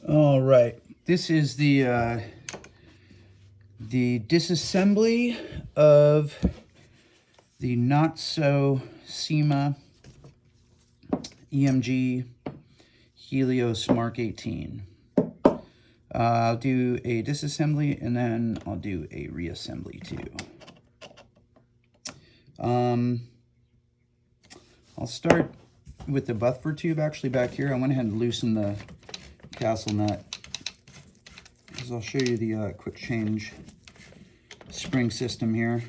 All right, this is the disassembly of the not so CYMA EMG HELIOS Mark 18. I'll do a disassembly and then I'll do a reassembly too. I'll start with the buffer tube actually back here. I went ahead and loosened the castle nut because I'll show you the quick change spring system here.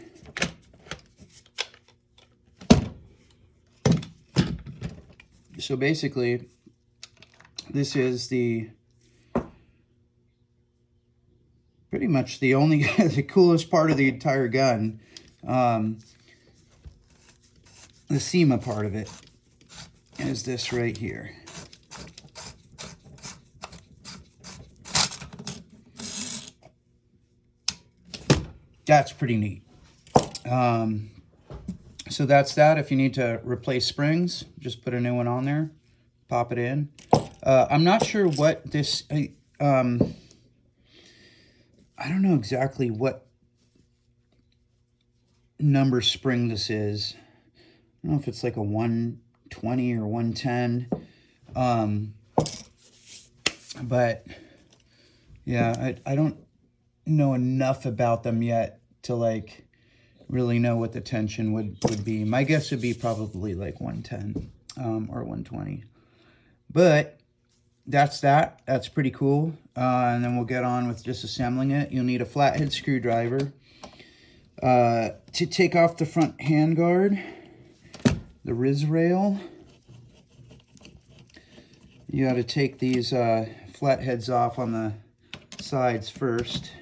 So basically, this is pretty much the only, the coolest part of the entire gun. The CYMA part of it is this right here. That's pretty neat. So that's that. If you need to replace springs, just put a new one on there, pop it in. I'm not sure what this, I don't know exactly what number spring this is. I don't know if it's like a 120 or 110. But yeah, I don't know enough about them yet to like really know what the tension would be. My guess would be probably like 110 or 120. But that's that. That's pretty cool. And then we'll get on with disassembling it. You'll need a flathead screwdriver to take off the front handguard, the Riz rail. You got to take these flatheads off on the sides first.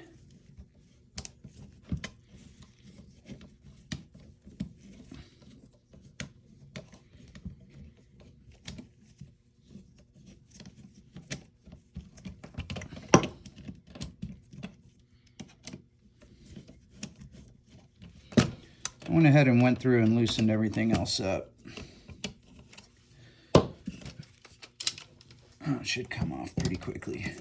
I went ahead and went through and loosened everything else up. Oh, it should come off pretty quickly.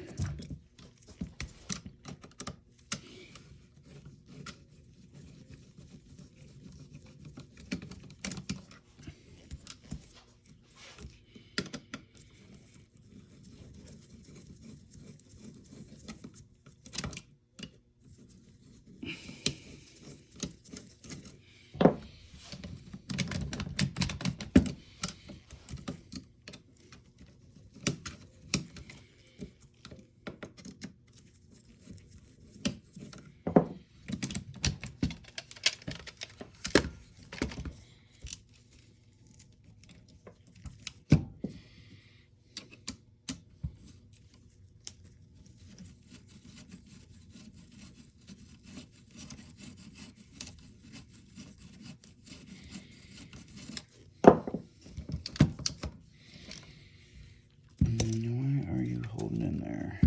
Why are you holding in there?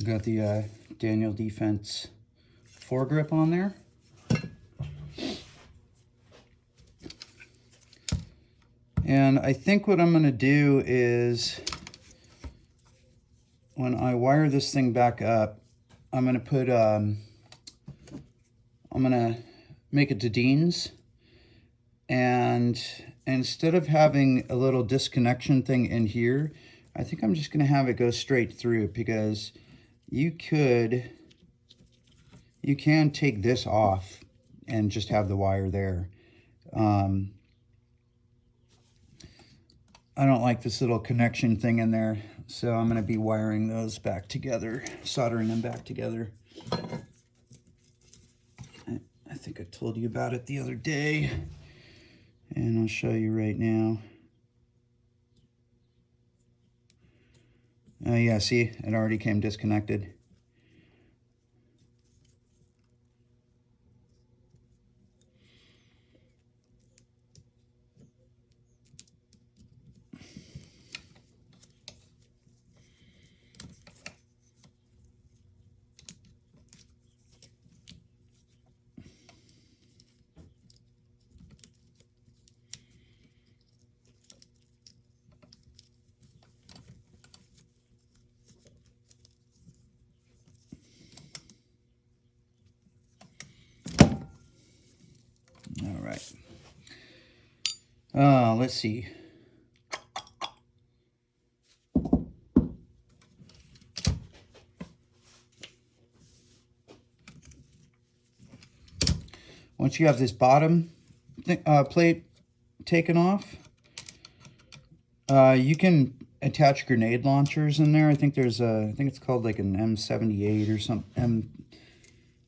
Got the Daniel Defense foregrip on there. And I think what I'm going to do is, when I wire this thing back up, I'm going to put, I'm going to make it to Dean's. And instead of having a little disconnection thing in here, I think I'm just going to have it go straight through, because you can take this off and just have the wire there. I don't like this little connection thing in there, so I'm going to be wiring those back together, soldering them back together. I think I told you about it the other day, and I'll show you right now. Yeah, see, it already came disconnected. right. Let's see. Once you have this bottom plate taken off, you can attach grenade launchers in there. I think there's I think it's called like an M78 or something,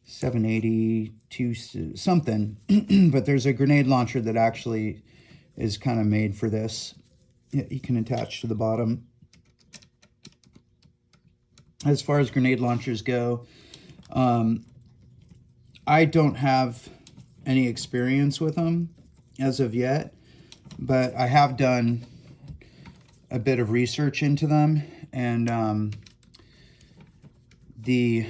M782 something. But there's a grenade launcher that actually is kind of made for this. You can attach to the bottom. As far as grenade launchers go, I don't have any experience with them as of yet, but I have done a bit of research into them, and the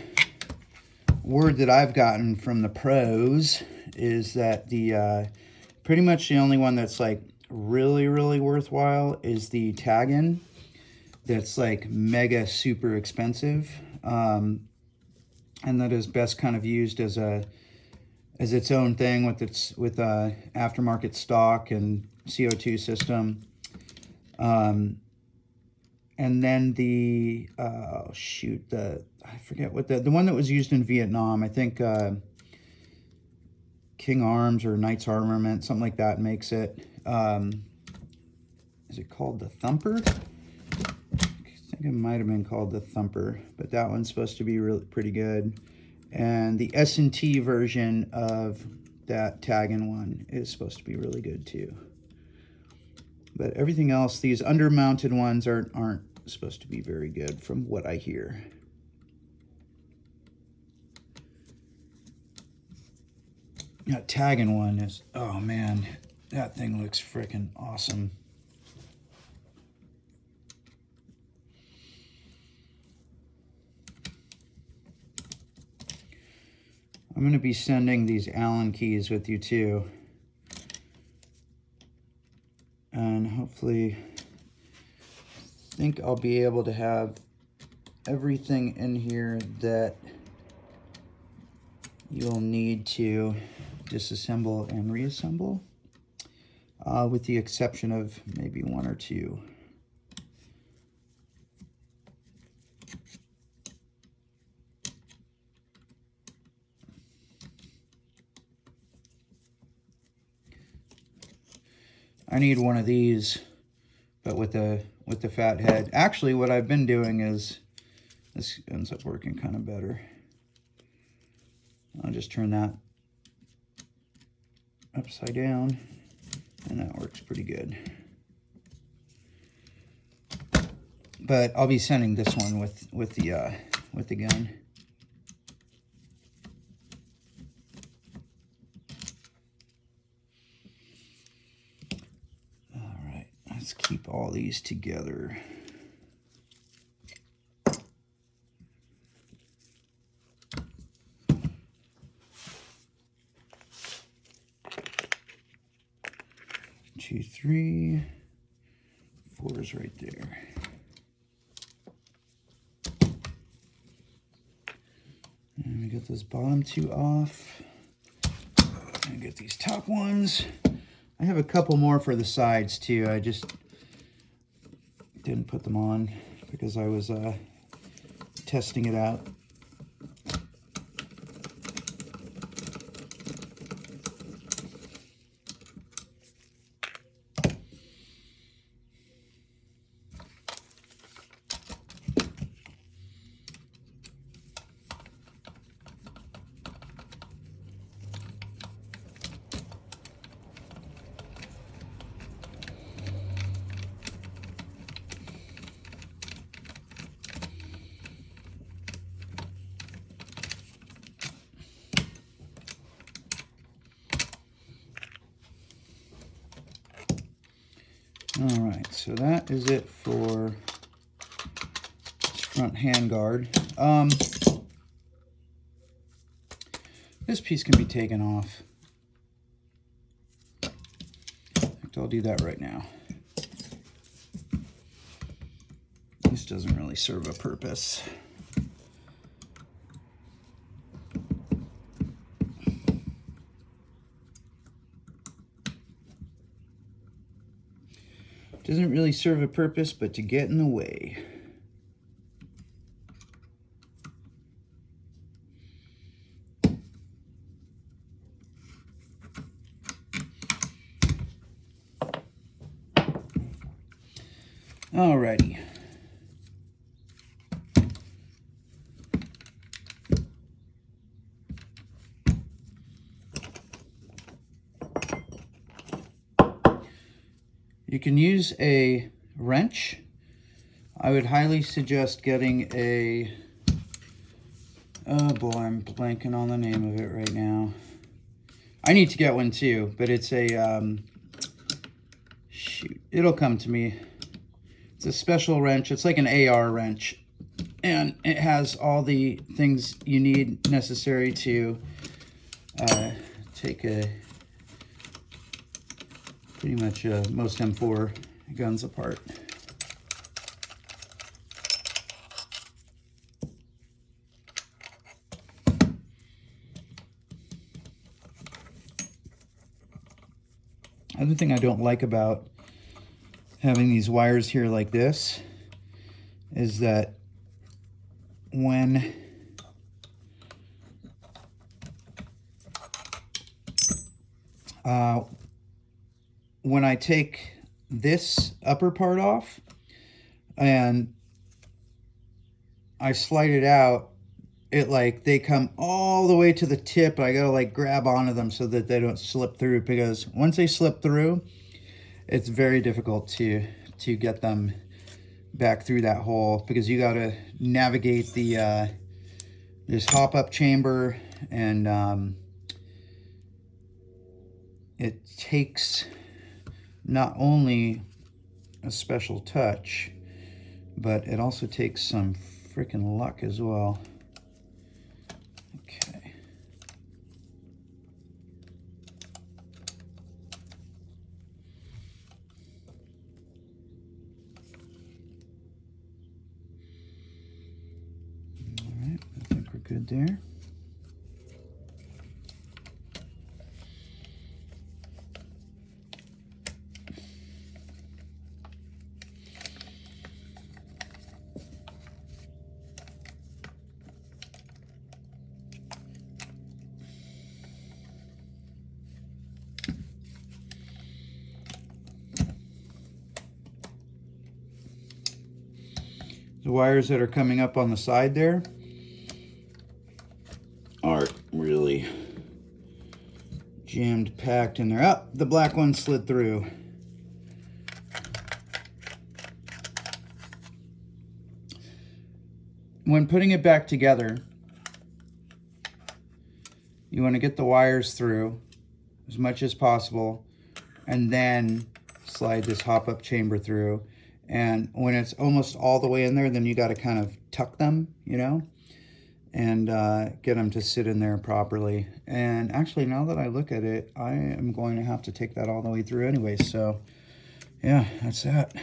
word that I've gotten from the pros is that the pretty much the only one that's like really worthwhile is the tag-in. That's like mega super expensive, and that is best kind of used as its own thing with aftermarket stock and CO2 system. And then the I forget what the one that was used in Vietnam, I think King Arms or Knights Armament, something like that makes it. Is it called the Thumper? I think it might have been called the Thumper, but that one's supposed to be really pretty good. And the S&T version of that tag-in one is supposed to be really good too. But everything else, these under-mounted ones aren't supposed to be very good from what I hear. That tag-in one is, oh man, that thing looks freaking awesome. I'm going to be sending these Allen keys with you too. And hopefully, I think I'll be able to have everything in here that you'll need to disassemble and reassemble, with the exception of maybe one or two. I need one of these, but with the fat head. Actually, what I've been doing is, this ends up working kind of better. I'll just turn that upside down, and that works pretty good. But I'll be sending this one with the gun. Let's keep all these together. Two, three, four is right there. And we get those bottom two off. And get these top ones. I have a couple more for the sides too. I just didn't put them on because I was testing it out. All right, so that is it for this front handguard. This piece can be taken off. In fact, I'll do that right now. This doesn't really serve a purpose. Doesn't really serve a purpose but to get in the way. Alrighty. You can use a wrench. I would highly suggest getting a, oh boy, I'm blanking on the name of it right now. I need to get one too, but it's a, shoot, it'll come to me. It's a special wrench. It's like an AR wrench, and it has all the things you need necessary to take pretty much most M4 guns apart. Other thing I don't like about having these wires here like this is that when I take this upper part off and I slide it out, they come all the way to the tip. I gotta grab onto them so that they don't slip through, because once they slip through, it's very difficult to get them back through that hole, because you gotta navigate the this hop-up chamber, and it takes not only a special touch, but it also takes some freaking luck as well. Okay. All right, I think we're good there. The wires that are coming up on the side there are really jammed packed in there. Oh, the black one slid through. When putting it back together, you want to get the wires through as much as possible, and then slide this hop-up chamber through. And when it's almost all the way in there, then you got to kind of tuck them, and get them to sit in there properly. And actually, now that I look at it, I am going to have to take that all the way through anyway. So yeah, that's that.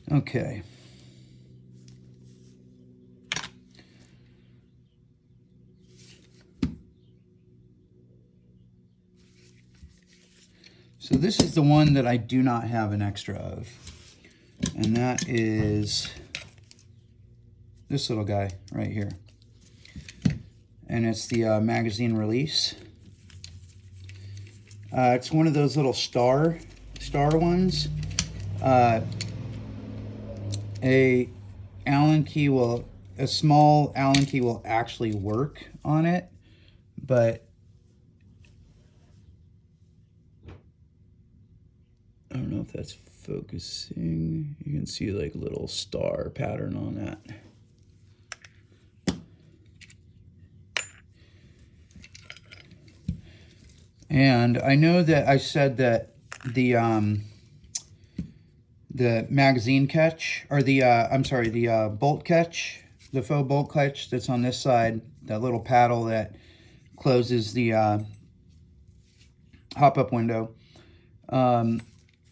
Okay. So this is the one that I do not have an extra of, and that is this little guy right here. And it's the magazine release. It's one of those little star ones. A small Allen key will actually work on it, but I don't know if that's focusing. You can see a little star pattern on that. And I know that I said that the magazine catch, or the bolt catch, the faux bolt catch that's on this side, that little paddle that closes the hop-up window,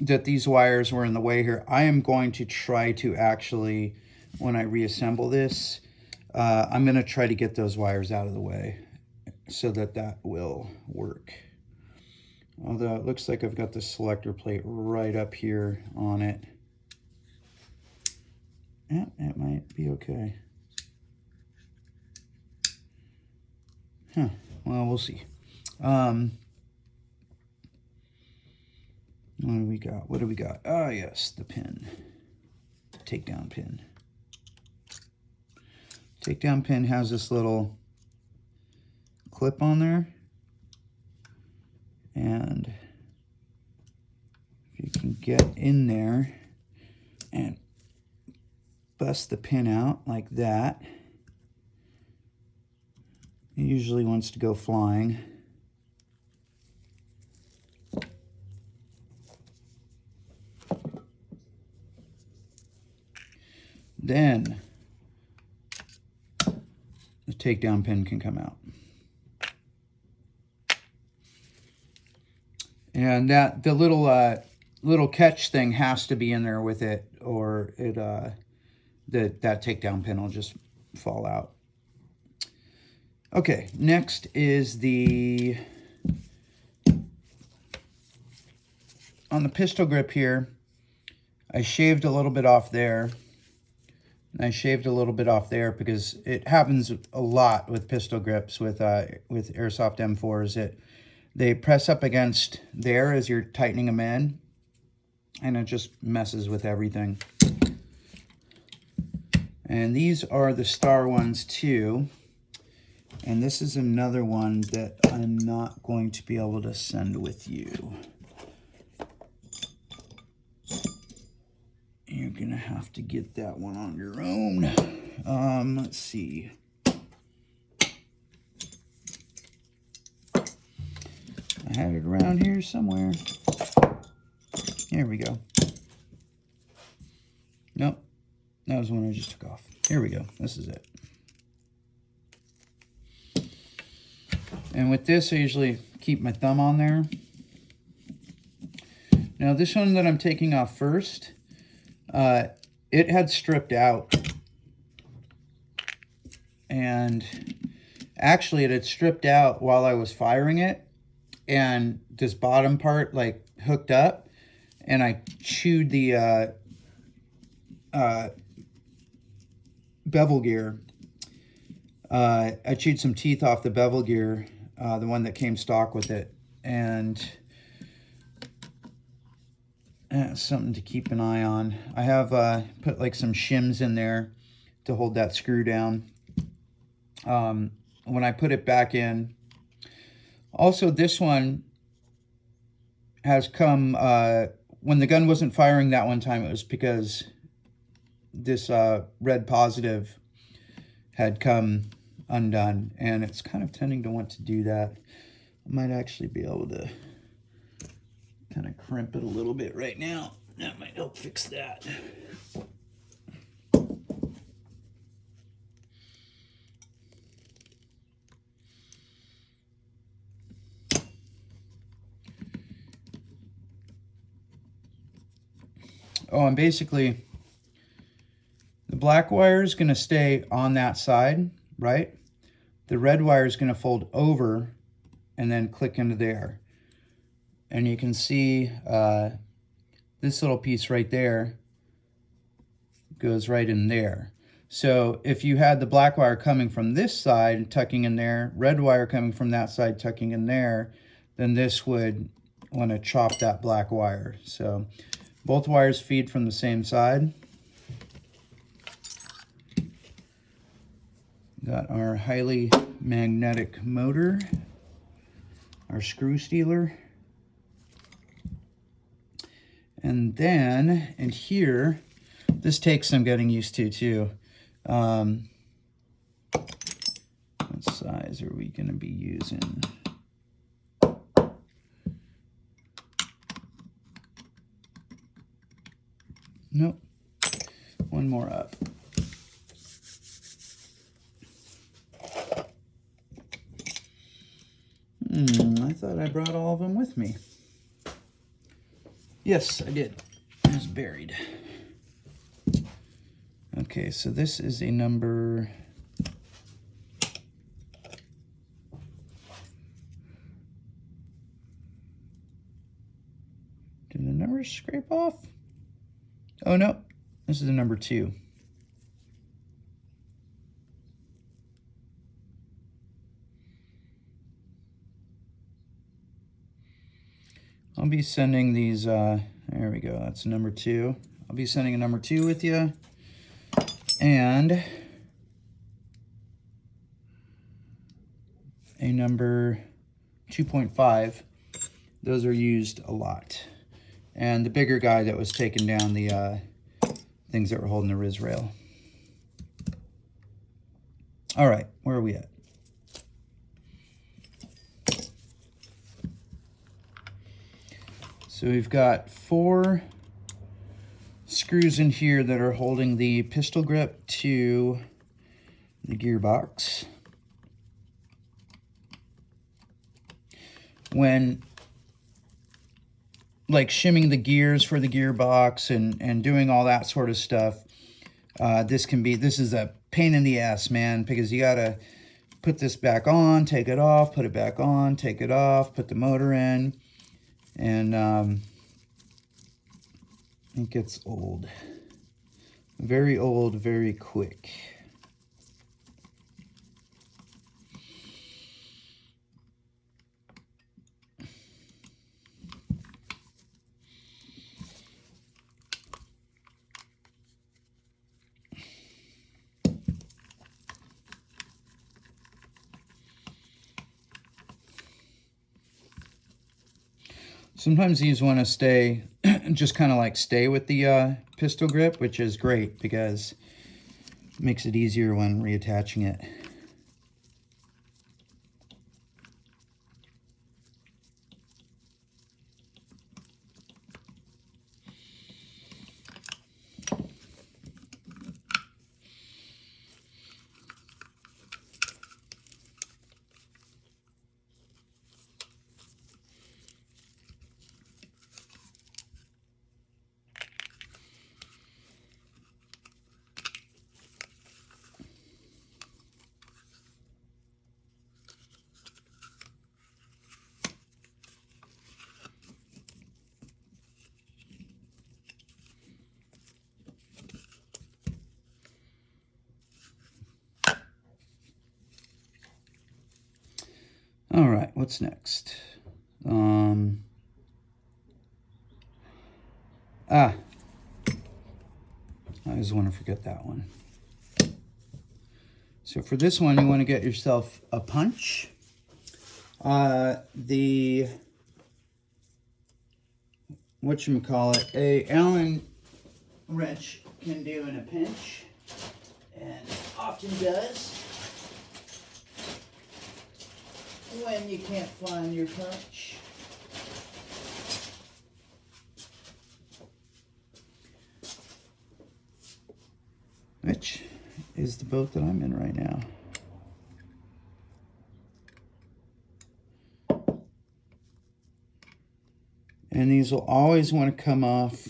that these wires were in the way here. I am going to try to actually, when I reassemble this, I'm going to try to get those wires out of the way so that will work. Although it looks like I've got the selector plate right up here on it. Yeah, it might be okay. Huh, well, we'll see. What do we got? What do we got? Ah, yes, the pin. Takedown pin. Takedown pin has this little clip on there. And if you can get in there and bust the pin out like that, it usually wants to go flying. Then the takedown pin can come out. And that the little catch thing has to be in there with it, or it that takedown pin will just fall out. Okay, next is on the pistol grip here. I shaved a little bit off there. And I shaved a little bit off there because it happens a lot with pistol grips with Airsoft M4s. They press up against there as you're tightening them in, and it just messes with everything. And these are the star ones too. And this is another one that I'm not going to be able to send with you. You're gonna have to get that one on your own. Let's see. I had it around here somewhere. Here we go. Nope, that was the one I just took off. Here we go, this is it. And with this, I usually keep my thumb on there. Now this one that I'm taking off first, it had stripped out. And actually it had stripped out while I was firing it. And this bottom part like hooked up, and I chewed the bevel gear. I chewed some teeth off the bevel gear, the one that came stock with it, and that's something to keep an eye on. I have put like some shims in there to hold that screw down. When I put it back in, also this one has come, when the gun wasn't firing that one time, it was because this red positive had come undone, and it's kind of tending to want to do that. I might actually be able to kind of crimp it a little bit right now. That might help fix that. Oh, and basically, the black wire is going to stay on that side, right? The red wire is going to fold over and then click into there. And you can see this little piece right there goes right in there. So if you had the black wire coming from this side, tucking in there, red wire coming from that side, tucking in there, then this would want to chop that black wire. So both wires feed from the same side. Got our highly magnetic motor, our screw stealer. And then in here, this takes some getting used to too. What size are we going to be using? Nope. One more up. I thought I brought all of them with me. Yes, I did. It was buried. Okay, so this is a number... scrape off. Oh no, this is the number 2. I'll be sending these, there we go, that's number 2. I'll be sending a number 2 with you. And a number 2.5. Those are used a lot. And the bigger guy that was taking down the things that were holding the RIS rail. All right, where are we at? So we've got 4 screws in here that are holding the pistol grip to the gearbox. When like shimming the gears for the gearbox and doing all that sort of stuff, this is a pain in the ass, man, because you gotta put this back on, take it off, put it back on, take it off, put the motor in, and it gets old. Very old, very quick. Sometimes these want to stay, just kind of like stay with the pistol grip, which is great because it makes it easier when reattaching it. All right, what's next? I always want to forget that one. So for this one, you want to get yourself a punch. A Allen wrench can do in a pinch, and often does when you can't find your punch. Which is the boat that I'm in right now. And these will always want to come off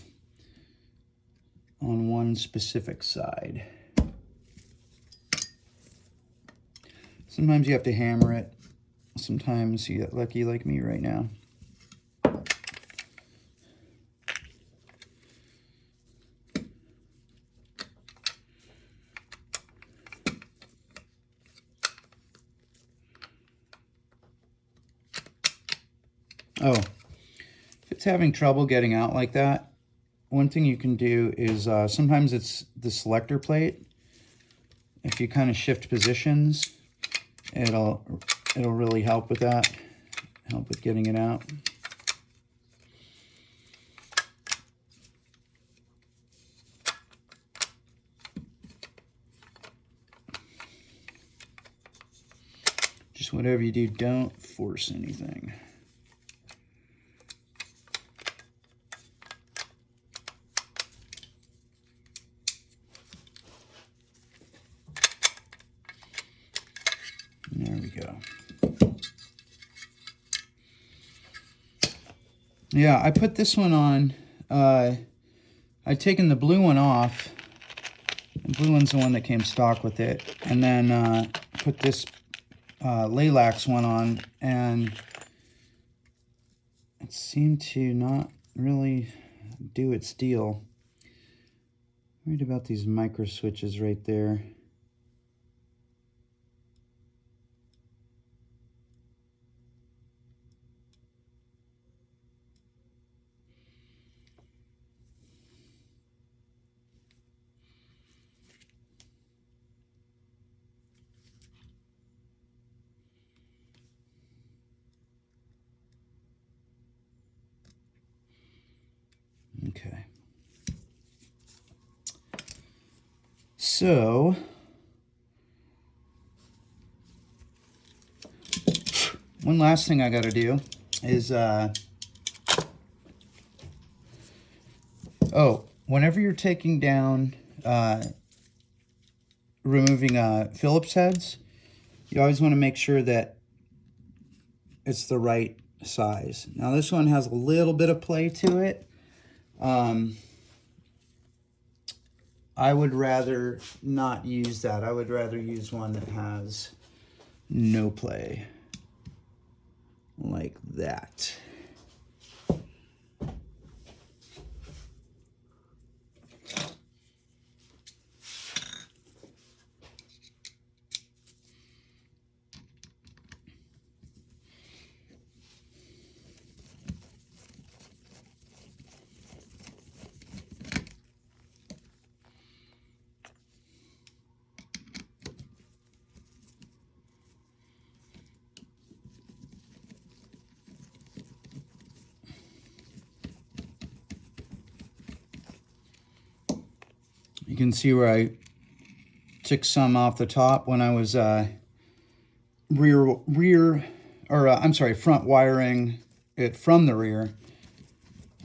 on one specific side. Sometimes you have to hammer it. Sometimes you get lucky like me right now. Oh, if it's having trouble getting out like that, one thing you can do is sometimes it's the selector plate. If you kind of shift positions, it'll really help with that, help with getting it out. Just whatever you do, don't force anything. There we go. Yeah, I put this one on. I'd taken the blue one off. The blue one's the one that came stock with it. And then put this Lilacs one on, and it seemed to not really do its deal. Worried about these micro switches right there. Okay. So, one last thing I got to do is, whenever you're taking down, removing Phillips heads, you always want to make sure that it's the right size. Now this one has a little bit of play to it. I would rather not use that. I would rather use one that has no play, like that. You can see where I took some off the top when I was front wiring it from the rear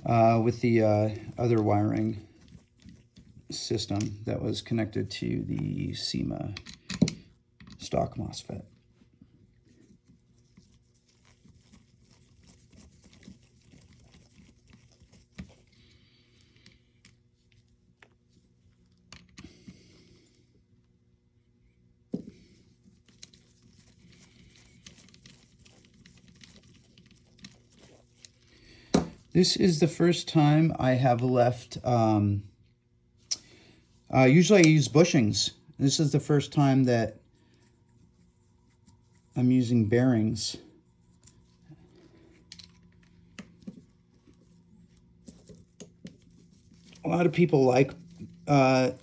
with the other wiring system that was connected to the CYMA stock MOSFET. This is the first time I have left, usually I use bushings. This is the first time that I'm using bearings. A lot of people like, I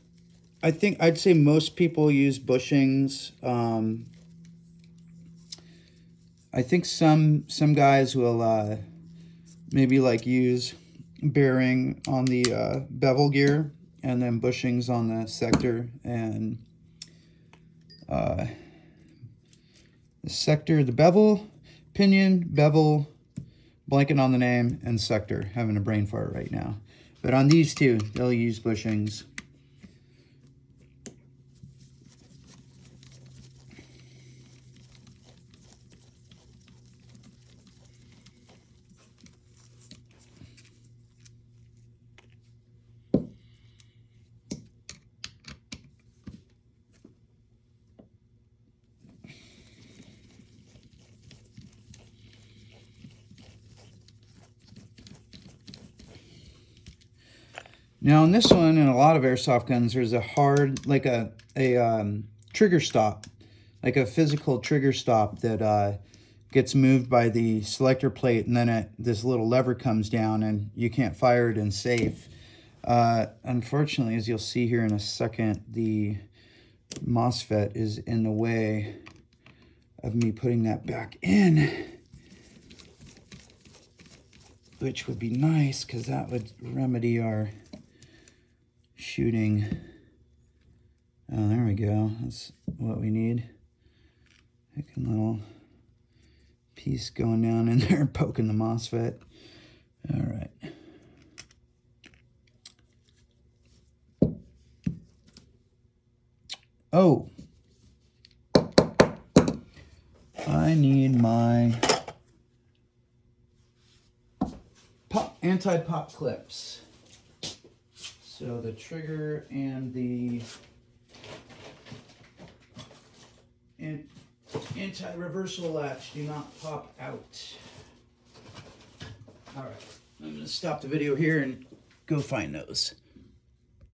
think I'd say most people use bushings. I think some guys will maybe like use bearing on the bevel gear and then bushings on the sector, and the sector, the bevel, pinion, bevel, blanket on the name, and sector. Having a brain fart right now. But on these two, they'll use bushings. Now on this one, and a lot of airsoft guns, there's a hard, like a trigger stop, like a physical trigger stop that gets moved by the selector plate, and then this little lever comes down and you can't fire it in safe. Unfortunately, as you'll see here in a second, the MOSFET is in the way of me putting that back in, which would be nice because that would remedy our shooting. Oh, there we go. That's what we need. Like a little piece going down in there, poking the MOSFET. All right. Oh, I need my anti-pop clips. So the trigger and the anti-reversal latch do not pop out. All right, I'm going to stop the video here and go find those.